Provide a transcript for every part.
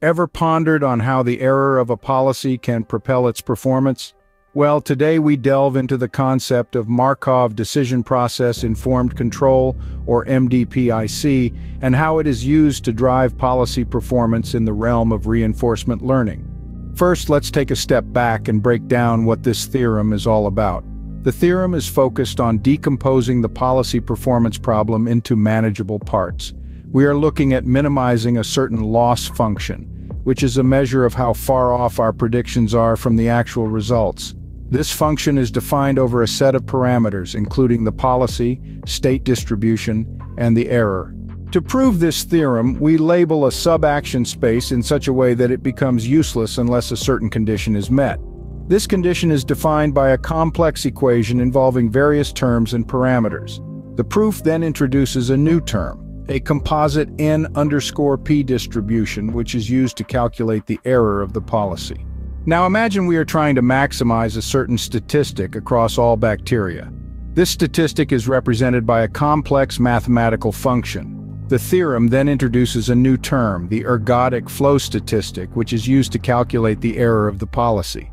Ever pondered on how the error of a policy can propel its performance? Well, today we delve into the concept of Markov Decision Process Informed Control, or MDP-IC, and how it is used to drive policy performance in the realm of reinforcement learning. First, let's take a step back and break down what this theorem is all about. The theorem is focused on decomposing the policy performance problem into manageable parts. We are looking at minimizing a certain loss function, which is a measure of how far off our predictions are from the actual results. This function is defined over a set of parameters, including the policy, state distribution, and the error. To prove this theorem, we label a sub-action space in such a way that it becomes useless unless a certain condition is met. This condition is defined by a complex equation involving various terms and parameters. The proof then introduces a new term, a composite n_p distribution, which is used to calculate the error of the policy. Now imagine we are trying to maximize a certain statistic across all bacteria. This statistic is represented by a complex mathematical function. The theorem then introduces a new term, the ergodic flow statistic, which is used to calculate the error of the policy.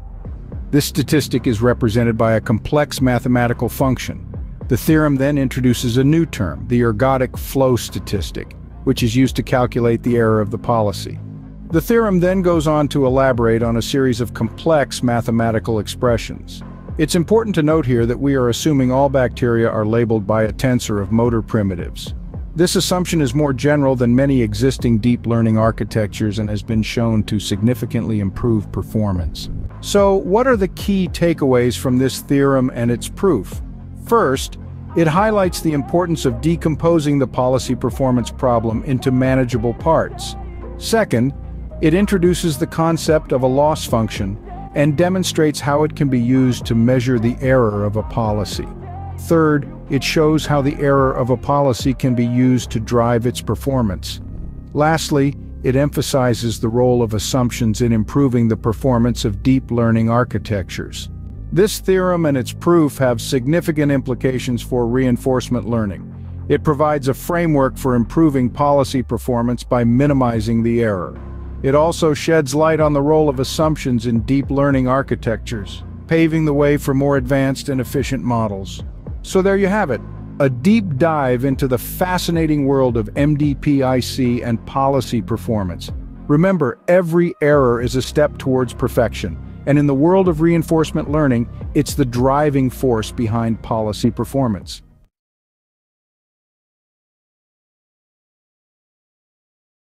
This statistic is represented by a complex mathematical function. The theorem then introduces a new term, the ergodic flow statistic, which is used to calculate the error of the policy. The theorem then goes on to elaborate on a series of complex mathematical expressions. It's important to note here that we are assuming all bacteria are labeled by a tensor of motor primitives. This assumption is more general than many existing deep learning architectures and has been shown to significantly improve performance. So, what are the key takeaways from this theorem and its proof? First, it highlights the importance of decomposing the policy performance problem into manageable parts. Second, it introduces the concept of a loss function and demonstrates how it can be used to measure the error of a policy. Third, it shows how the error of a policy can be used to drive its performance. Lastly, it emphasizes the role of assumptions in improving the performance of deep learning architectures. This theorem and its proof have significant implications for reinforcement learning. It provides a framework for improving policy performance by minimizing the error. It also sheds light on the role of assumptions in deep learning architectures, paving the way for more advanced and efficient models. So there you have it, a deep dive into the fascinating world of MDP-IC and policy performance. Remember, every error is a step towards perfection, and in the world of reinforcement learning, it's the driving force behind policy performance.